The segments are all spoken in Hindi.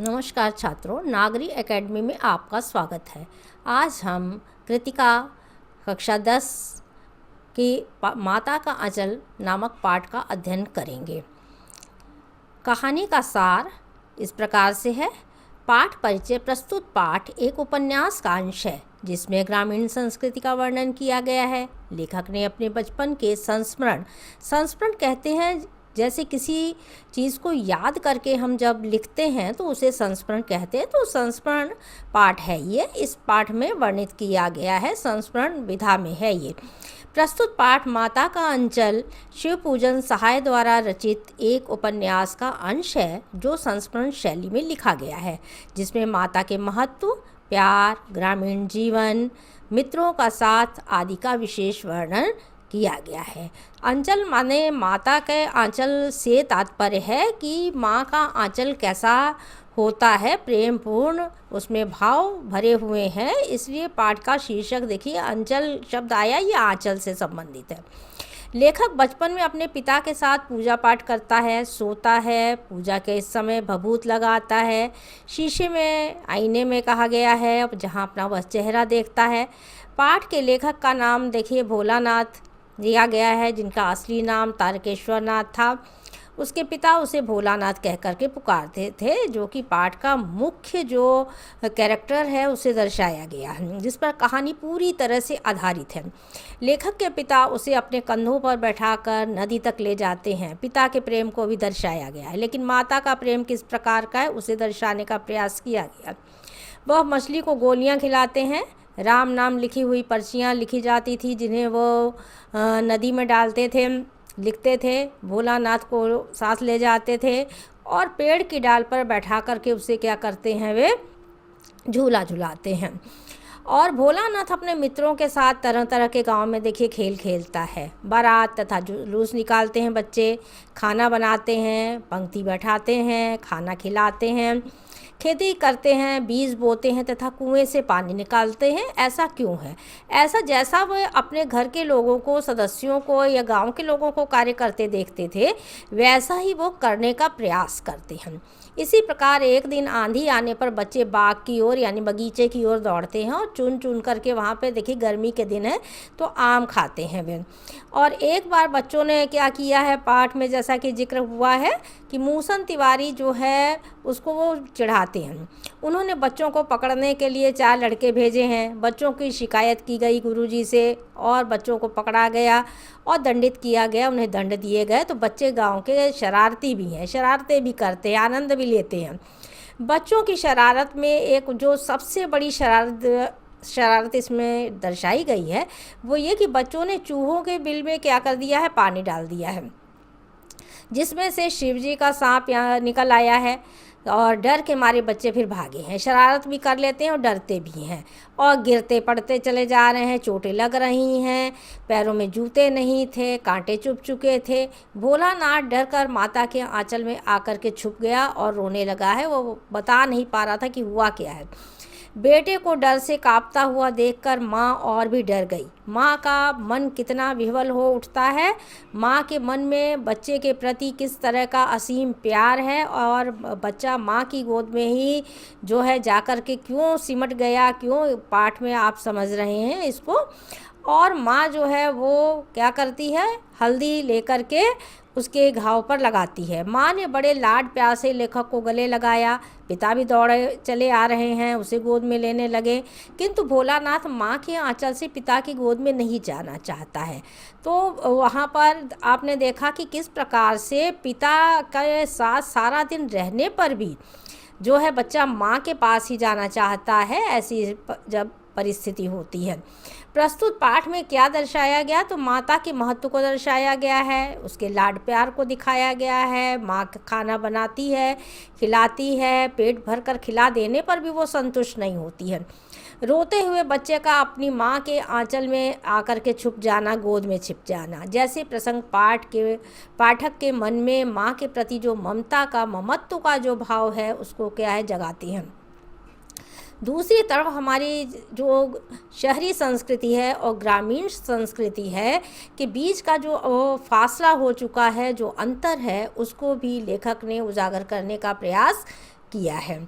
नमस्कार छात्रों, नागरी एकेडमी में आपका स्वागत है। आज हम कृतिका कक्षा 10 की माता का आंचल नामक पाठ का अध्ययन करेंगे। कहानी का सार इस प्रकार से है। पाठ परिचय। प्रस्तुत पाठ एक उपन्यास का अंश है जिसमें ग्रामीण संस्कृति का वर्णन किया गया है। लेखक ने अपने बचपन के संस्मरण कहते हैं, जैसे किसी चीज़ को याद करके हम जब लिखते हैं तो उसे संस्मरण कहते हैं। तो संस्मरण पाठ है ये। इस पाठ में वर्णित किया गया है, संस्मरण विधा में है ये। प्रस्तुत पाठ माता का अंचल शिव पूजन सहाय द्वारा रचित एक उपन्यास का अंश है जो संस्मरण शैली में लिखा गया है, जिसमें माता के महत्व, प्यार, ग्रामीण जीवन, मित्रों का साथ आदि का विशेष वर्णन किया गया है। अंचल माने माता के आंचल से तात्पर्य है कि माँ का आंचल कैसा होता है, प्रेम पूर्ण, उसमें भाव भरे हुए हैं। इसलिए पाठ का शीर्षक देखिए, अंचल शब्द आया, ये आंचल से संबंधित है। लेखक बचपन में अपने पिता के साथ पूजा पाठ करता है, सोता है, पूजा के इस समय भभूत लगाता है। शीशे में, आईने में कहा गया है, जहाँ अपना वह चेहरा देखता है। पाठ के लेखक का नाम देखिए भोलानाथ दिया गया है, जिनका असली नाम तारकेश्वर नाथ था। उसके पिता उसे भोलानाथ कह करके पुकारते थे, जो कि पाठ का मुख्य जो कैरेक्टर है उसे दर्शाया गया है, जिस पर कहानी पूरी तरह से आधारित है। लेखक के पिता उसे अपने कंधों पर बैठाकर नदी तक ले जाते हैं। पिता के प्रेम को भी दर्शाया गया है, लेकिन माता का प्रेम किस प्रकार का है उसे दर्शाने का प्रयास किया गया। वह मछली को गोलियां खिलाते हैं। राम नाम लिखी हुई पर्चियाँ लिखी जाती थी, जिन्हें वो नदी में डालते थे, लिखते थे। भोलानाथ को साथ ले जाते थे और पेड़ की डाल पर बैठा करके उसे क्या करते हैं, वे झूला झुलाते हैं। और भोलानाथ अपने मित्रों के साथ तरह तरह के गांव में देखिए खेल खेलता है। बारात तथा जुलूस निकालते हैं बच्चे, खाना बनाते हैं, पंक्ति बैठाते हैं, खाना खिलाते हैं, खेती करते हैं, बीज बोते हैं तथा कुएं से पानी निकालते हैं। ऐसा क्यों है? ऐसा जैसा वह अपने घर के लोगों को, सदस्यों को या गांव के लोगों को कार्य करते देखते थे, वैसा ही वो करने का प्रयास करते हैं। इसी प्रकार एक दिन आंधी आने पर बच्चे बाग की ओर यानी बगीचे की ओर दौड़ते हैं और चुन चुन करके वहाँ पे देखिए, गर्मी के दिन है तो आम खाते हैं वे। और एक बार बच्चों ने क्या किया है, पाठ में जैसा कि जिक्र हुआ है कि मूसन तिवारी जो है उसको वो चिढ़ाते हैं। उन्होंने बच्चों को पकड़ने के लिए 4 लड़के भेजे हैं। बच्चों की शिकायत की गई गुरुजी से और बच्चों को पकड़ा गया और दंडित किया गया, उन्हें दंड दिए गए। तो बच्चे गांव के शरारती भी हैं, शरारतें भी करते हैं, आनंद भी लेते हैं। बच्चों की शरारत में एक जो सबसे बड़ी शरारत इसमें दर्शाई गई है वो ये कि बच्चों ने चूहों के बिल में क्या कर दिया है, पानी डाल दिया है, जिसमें से शिवजी का सांप यहाँ निकल आया है। और डर के मारे बच्चे फिर भागे हैं। शरारत भी कर लेते हैं और डरते भी हैं और गिरते पड़ते चले जा रहे हैं, चोटें लग रही हैं, पैरों में जूते नहीं थे, कांटे चुभ चुके थे। भोलानाथ डर कर माता के आंचल में आकर के छुप गया और रोने लगा है। वो बता नहीं पा रहा था कि हुआ क्या है। बेटे को डर से कांपता हुआ देखकर माँ और भी डर गई। माँ का मन कितना विह्वल हो उठता है। माँ के मन में बच्चे के प्रति किस तरह का असीम प्यार है और बच्चा माँ की गोद में ही जो है जाकर के क्यों सिमट गया, क्यों, पाठ में आप समझ रहे हैं इसको। और माँ जो है वो क्या करती है, हल्दी लेकर के उसके घाव पर लगाती है। माँ ने बड़े लाड प्यार से लेखक को गले लगाया। पिता भी दौड़े चले आ रहे हैं, उसे गोद में लेने लगे, किंतु भोलानाथ माँ के आंचल से पिता की गोद में नहीं जाना चाहता है। तो वहाँ पर आपने देखा कि किस प्रकार से पिता के साथ सारा दिन रहने पर भी जो है बच्चा माँ के पास ही जाना चाहता है, ऐसी जब परिस्थिति होती है। प्रस्तुत पाठ में क्या दर्शाया गया, तो माता के महत्व को दर्शाया गया है, उसके लाड प्यार को दिखाया गया है। माँ खाना बनाती है, खिलाती है, पेट भर कर खिला देने पर भी वो संतुष्ट नहीं होती है। रोते हुए बच्चे का अपनी माँ के आंचल में आकर के छुप जाना, गोद में छिप जाना, जैसे प्रसंग पाठक के मन में माँ के प्रति जो ममता का, ममत्व का जो भाव है उसको क्या है, जगाती हैं। दूसरी तरफ हमारी जो शहरी संस्कृति है और ग्रामीण संस्कृति है के बीच का जो फासला हो चुका है, जो अंतर है, उसको भी लेखक ने उजागर करने का प्रयास किया है।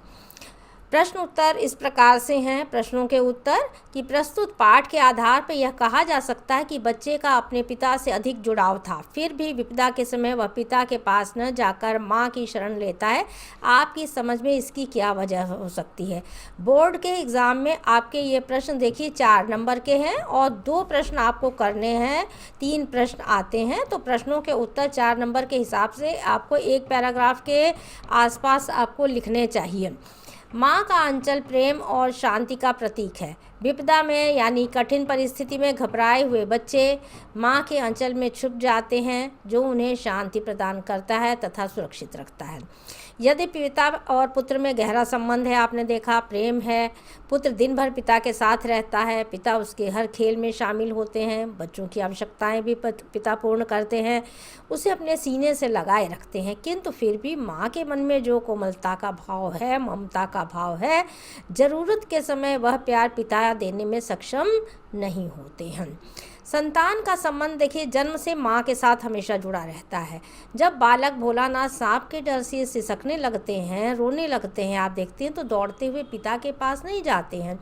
प्रश्न उत्तर इस प्रकार से हैं। प्रश्नों के उत्तर कि प्रस्तुत पाठ के आधार पर यह कहा जा सकता है कि बच्चे का अपने पिता से अधिक जुड़ाव था, फिर भी विपदा के समय वह पिता के पास न जाकर मां की शरण लेता है। आपकी समझ में इसकी क्या वजह हो सकती है? बोर्ड के एग्ज़ाम में आपके ये प्रश्न देखिए 4 नंबर के हैं और 2 प्रश्न आपको करने हैं, 3 प्रश्न आते हैं। तो प्रश्नों के उत्तर 4 नंबर के हिसाब से आपको एक पैराग्राफ के आसपास आपको लिखने चाहिए। माँ का अंचल प्रेम और शांति का प्रतीक है। विपदा में यानी कठिन परिस्थिति में घबराए हुए बच्चे माँ के अंचल में छुप जाते हैं, जो उन्हें शांति प्रदान करता है तथा सुरक्षित रखता है। यदि पिता और पुत्र में गहरा संबंध है, आपने देखा प्रेम है, पुत्र दिन भर पिता के साथ रहता है, पिता उसके हर खेल में शामिल होते हैं, बच्चों की आवश्यकताएं भी पिता पूर्ण करते हैं, उसे अपने सीने से लगाए रखते हैं, किंतु फिर भी माँ के मन में जो कोमलता का भाव है, ममता का भाव है, ज़रूरत के समय वह प्यार पिता देने में सक्षम नहीं होते हैं। संतान का संबंध देखिए जन्म से माँ के साथ हमेशा जुड़ा रहता है। जब बालक भोलानाथ सांप के डर से सिसकने लगते हैं, रोने लगते हैं, आप देखते हैं तो दौड़ते हुए पिता के पास नहीं जाते हैं,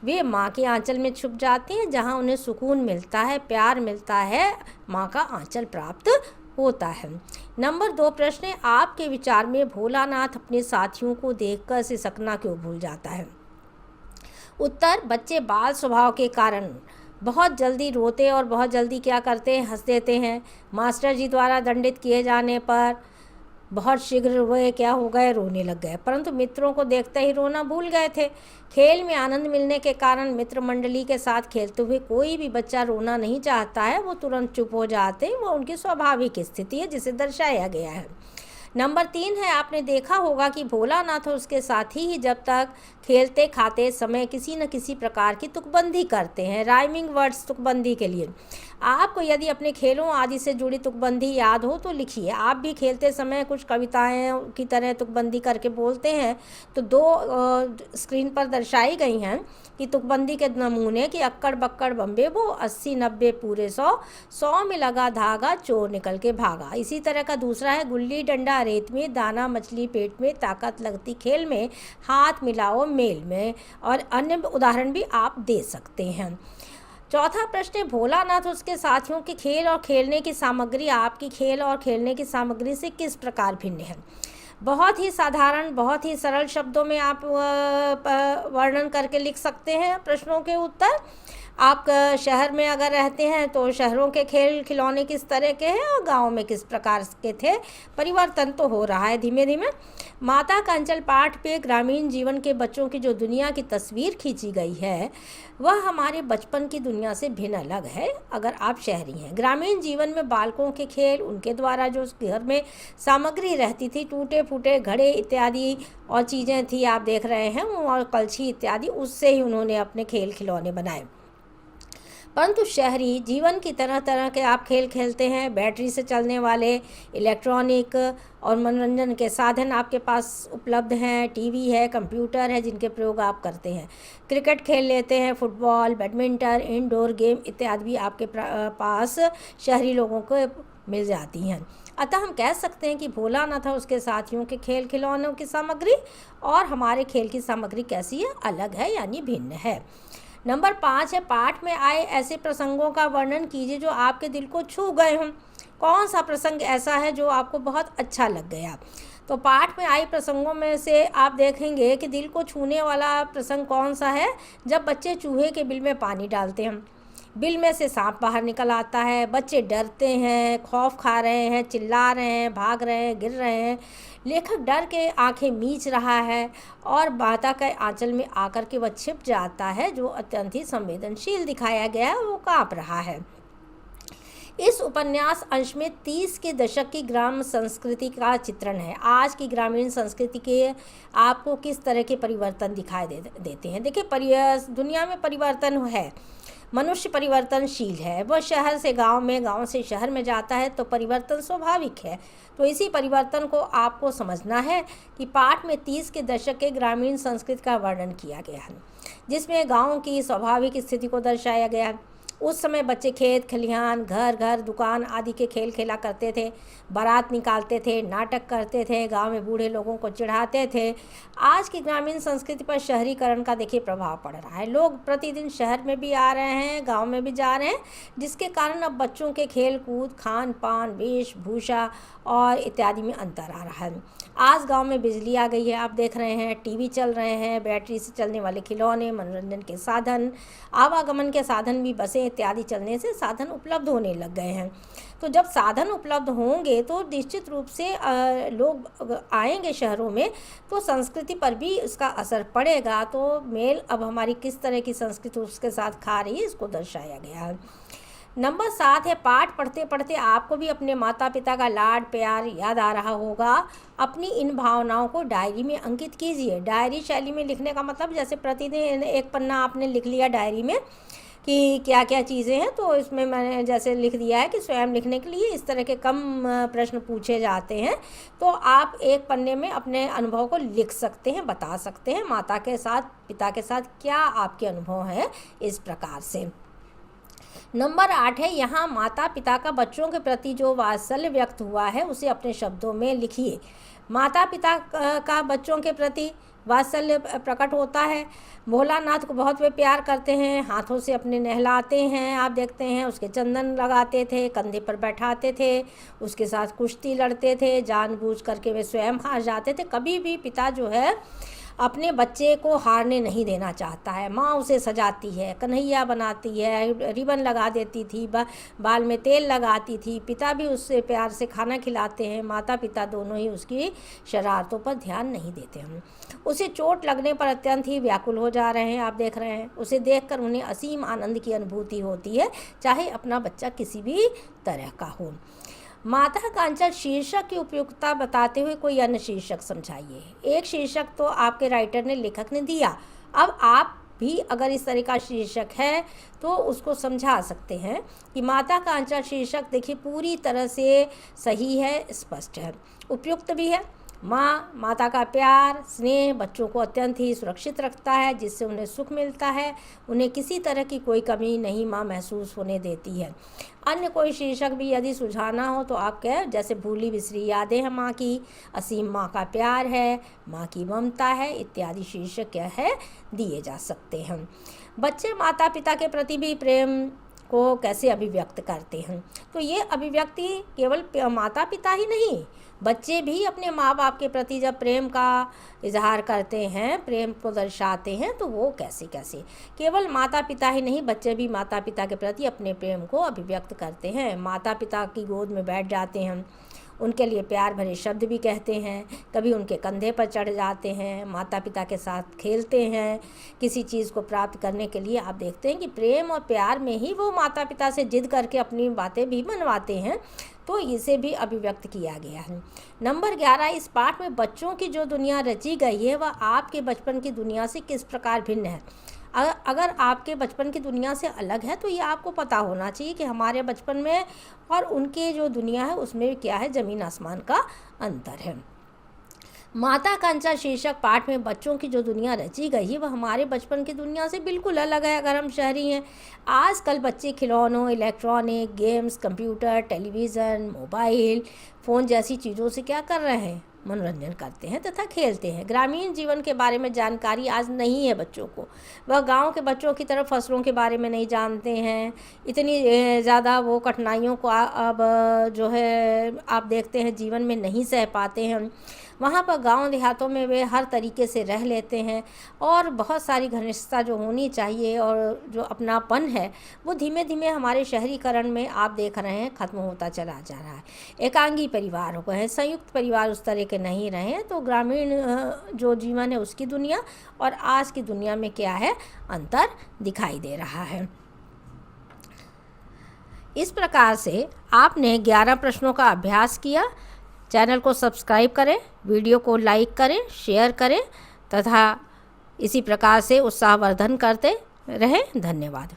वे माँ के आंचल में छुप जाते हैं, जहाँ उन्हें सुकून मिलता है, प्यार मिलता है, माँ का आंचल प्राप्त होता है। नंबर 2 प्रश्न है, आपके विचार में भोलानाथ अपने साथियों को देखकर सिसकना क्यों भूल जाता है? उत्तर, बच्चे बाल स्वभाव के कारण बहुत जल्दी रोते और बहुत जल्दी क्या करते हैं, हंस देते हैं। मास्टर जी द्वारा दंडित किए जाने पर बहुत शीघ्र वे क्या हो गए, रोने लग गए, परंतु मित्रों को देखते ही रोना भूल गए थे। खेल में आनंद मिलने के कारण मित्र मंडली के साथ खेलते हुए कोई भी बच्चा रोना नहीं चाहता है, वो तुरंत चुप हो जाते हैं, वो उनकी स्वाभाविक स्थिति है जिसे दर्शाया गया है। नंबर 3 है, आपने देखा होगा कि भोलानाथ और उसके साथी ही जब तक खेलते खाते समय किसी न किसी प्रकार की तुकबंदी करते हैं, राइमिंग वर्ड्स तुकबंदी के लिए। आपको यदि अपने खेलों आदि से जुड़ी तुकबंदी याद हो तो लिखिए। आप भी खेलते समय कुछ कविताएं की तरह तुकबंदी करके बोलते हैं, तो 2 स्क्रीन पर दर्शाई गई हैं कि तुकबंदी के नमूने कि अक्कड़ बक्कड़ बम्बे वो 80 90 पूरे 100 में लगा धागा चोर निकल के भागा। इसी तरह का दूसरा है, गुल्ली डंडा रेत में, दाना मछली पेट में, ताकत लगती खेल में, हाथ मिलाओ मेल में, और अन्य उदाहरण भी आप दे सकते हैं। चौथा प्रश्न है, भोलानाथ उसके साथियों के खेल और खेलने की सामग्री आपकी खेल और खेलने की सामग्री से किस प्रकार भिन्न है? बहुत ही साधारण, बहुत ही सरल शब्दों में आप वर्णन करके लिख सकते हैं प्रश्नों के उत्तर। आप शहर में अगर रहते हैं तो शहरों के खेल खिलौने किस तरह के हैं और गांव में किस प्रकार के थे, परिवर्तन तो हो रहा है धीमे धीमे। माता का अंचल पाठ पे ग्रामीण जीवन के बच्चों की जो दुनिया की तस्वीर खींची गई है वह हमारे बचपन की दुनिया से भिन्न अलग है अगर आप शहरी हैं। ग्रामीण जीवन में बालकों के खेल, उनके द्वारा जो घर में सामग्री रहती थी, टूटे फूटे घड़े इत्यादि और चीज़ें थी आप देख रहे हैं, और कलछी इत्यादि, उससे ही उन्होंने अपने खेल खिलौने बनाए। परंतु शहरी जीवन की तरह तरह के आप खेल खेलते हैं, बैटरी से चलने वाले इलेक्ट्रॉनिक और मनोरंजन के साधन आपके पास उपलब्ध हैं, टीवी है, कंप्यूटर है जिनके प्रयोग आप करते हैं, क्रिकेट खेल लेते हैं, फुटबॉल, बैडमिंटन, इंडोर गेम इत्यादि भी आपके पास शहरी लोगों को मिल जाती हैं। अतः हम कह सकते हैं कि भोलानाथ और उसके साथियों के खेल खिलौनों की सामग्री और हमारे खेल की सामग्री कैसी है, अलग है यानी भिन्न है। नंबर 5 है, पाठ में आए ऐसे प्रसंगों का वर्णन कीजिए जो आपके दिल को छू गए हों। कौन सा प्रसंग ऐसा है जो आपको बहुत अच्छा लग गया? तो पाठ में आई प्रसंगों में से आप देखेंगे कि दिल को छूने वाला प्रसंग कौन सा है, जब बच्चे चूहे के बिल में पानी डालते हैं, बिल में से सांप बाहर निकल आता है, बच्चे डरते हैं, खौफ खा रहे हैं, चिल्ला रहे हैं, भाग रहे हैं, गिर रहे हैं, लेखक डर के आंखें मीच रहा है और माता के आंचल में आकर के वह छिप जाता है, जो अत्यंत ही संवेदनशील दिखाया गया है, वो काँप रहा है। इस उपन्यास अंश में 30 के दशक की ग्राम संस्कृति का चित्रण है। आज की ग्रामीण संस्कृति के आपको किस तरह के परिवर्तन दिखाई देते हैं? देखिए, दुनिया में परिवर्तन है, मनुष्य परिवर्तनशील है, वह शहर से गांव में, गांव से शहर में जाता है तो परिवर्तन स्वाभाविक है। तो इसी परिवर्तन को आपको समझना है कि पाठ में 30 के दशक के ग्रामीण संस्कृति का वर्णन किया गया है, जिसमें गांव की स्वाभाविक स्थिति को दर्शाया गया है। उस समय बच्चे खेत खलिहान, घर घर, दुकान आदि के खेल खेला करते थे, बारात निकालते थे, नाटक करते थे, गांव में बूढ़े लोगों को चिढ़ाते थे। आज की ग्रामीण संस्कृति पर शहरीकरण का देखिए प्रभाव पड़ रहा है। लोग प्रतिदिन शहर में भी आ रहे हैं, गांव में भी जा रहे हैं, जिसके कारण अब बच्चों के खेल कूद, खान पान, वेशभूषा और इत्यादि में अंतर आ रहा है। आज गांव में बिजली आ गई है, आप देख रहे हैं, टीवी चल रहे हैं, बैटरी से चलने वाले खिलौने, मनोरंजन के साधन, आवागमन के साधन भी, बसें इत्यादि चलने से साधन उपलब्ध होने लग गए हैं। तो जब साधन उपलब्ध होंगे तो निश्चित रूप से लोग आएंगे शहरों में, तो संस्कृति पर भी उसका असर पड़ेगा। तो मेल अब हमारी किस तरह की संस्कृति उसके साथ खा रही है, इसको दर्शाया गया है। नंबर 7 है, पाठ पढ़ते पढ़ते आपको भी अपने माता पिता का लाड प्यार याद आ रहा होगा। अपनी इन भावनाओं को डायरी में अंकित कीजिए। डायरी शैली में लिखने का मतलब, जैसे प्रतिदिन एक पन्ना आपने लिख लिया डायरी में कि क्या क्या चीज़ें हैं, तो इसमें मैंने जैसे लिख दिया है कि स्वयं लिखने के लिए इस तरह के कम प्रश्न पूछे जाते हैं, तो आप एक पन्ने में अपने अनुभव को लिख सकते हैं, बता सकते हैं माता के साथ, पिता के साथ क्या आपके अनुभव हैं, इस प्रकार से। नंबर 8 है, यहाँ माता पिता का बच्चों के प्रति जो वात्सल्य व्यक्त हुआ है उसे अपने शब्दों में लिखिए। माता पिता का बच्चों के प्रति वात्सल्य प्रकट होता है। भोलानाथ को बहुत वे प्यार करते हैं, हाथों से अपने नहलाते हैं, आप देखते हैं, उसके चंदन लगाते थे, कंधे पर बैठाते थे, उसके साथ कुश्ती लड़ते थे, जानबूझ करके वे स्वयं हार जाते थे। कभी भी पिता जो है अपने बच्चे को हारने नहीं देना चाहता है। माँ उसे सजाती है, कन्हैया बनाती है, रिबन लगा देती थी, बाल में तेल लगाती थी। पिता भी उससे प्यार से खाना खिलाते हैं। माता पिता दोनों ही उसकी शरारतों पर ध्यान नहीं देते हैं। उसे चोट लगने पर अत्यंत ही व्याकुल हो जा रहे हैं, आप देख रहे हैं। उसे देखकर उन्हें असीम आनंद की अनुभूति होती है, चाहे अपना बच्चा किसी भी तरह का हो। माता का अंचल शीर्षक की उपयुक्तता बताते हुए कोई अन्य शीर्षक समझाइए। एक शीर्षक तो आपके राइटर ने, लेखक ने दिया, अब आप भी अगर इस तरह का शीर्षक है तो उसको समझा सकते हैं कि माता का अंचल शीर्षक देखिए पूरी तरह से सही है, स्पष्ट है, उपयुक्त भी है। माँ, माता का प्यार स्नेह बच्चों को अत्यंत ही सुरक्षित रखता है, जिससे उन्हें सुख मिलता है, उन्हें किसी तरह की कोई कमी नहीं माँ महसूस होने देती है। अन्य कोई शीर्षक भी यदि सुझाना हो तो आप कह, जैसे भूली बिसरी यादें हैं माँ की, असीम माँ का प्यार है, माँ की ममता है, इत्यादि शीर्षक क्या है दिए जा सकते हैं। बच्चे माता पिता के प्रति भी प्रेम को कैसे अभिव्यक्त करते हैं, तो ये अभिव्यक्ति केवल माता पिता ही नहीं, बच्चे भी अपने माँ बाप के प्रति जब प्रेम का इजहार करते हैं, प्रेम को दर्शाते हैं, तो वो कैसे कैसे, केवल माता पिता ही नहीं, बच्चे भी माता पिता के प्रति अपने प्रेम को अभिव्यक्त करते हैं। माता पिता की गोद में बैठ जाते हैं, उनके लिए प्यार भरे शब्द भी कहते हैं, कभी उनके कंधे पर चढ़ जाते हैं, माता पिता के साथ खेलते हैं। किसी चीज़ को प्राप्त करने के लिए आप देखते हैं कि प्रेम और प्यार में ही वो माता पिता से जिद करके अपनी बातें भी मनवाते हैं, तो इसे भी अभिव्यक्त किया गया है। नंबर 11, इस पाठ में बच्चों की जो दुनिया रची गई है वह आपके बचपन की दुनिया से किस प्रकार भिन्न है। अगर आपके बचपन की दुनिया से अलग है तो ये आपको पता होना चाहिए कि हमारे बचपन में और उनके जो दुनिया है उसमें क्या है, ज़मीन आसमान का अंतर है। माता का अंचल शीर्षक पाठ में बच्चों की जो दुनिया रची गई है वह हमारे बचपन की दुनिया से बिल्कुल अलग है। अगर हम शहरी हैं, आजकल बच्चे खिलौनों, electronic games, computer, television, mobile phone जैसी चीज़ों से क्या कर रहे हैं, मनोरंजन करते हैं तथा खेलते हैं। ग्रामीण जीवन के बारे में जानकारी आज नहीं है बच्चों को। वह गांव के बच्चों की तरह फसलों के बारे में नहीं जानते हैं। इतनी ज़्यादा वो कठिनाइयों को अब जो है आप देखते हैं जीवन में नहीं सह पाते हैं। वहाँ पर गांव देहातों में वे हर तरीके से रह लेते हैं और बहुत सारी घनिष्ठता जो होनी चाहिए और जो अपनापन है वो धीमे धीमे हमारे शहरीकरण में आप देख रहे हैं ख़त्म होता चला जा रहा है। एकांगी परिवार हो गए, संयुक्त परिवार उस तरह के नहीं रहे हैं। तो ग्रामीण जो जीवन है उसकी दुनिया और आज की दुनिया में क्या है, अंतर दिखाई दे रहा है। इस प्रकार से आपने 11 प्रश्नों का अभ्यास किया। चैनल को सब्सक्राइब करें, वीडियो को लाइक करें, शेयर करें तथा इसी प्रकार से उत्साहवर्धन करते रहें। धन्यवाद।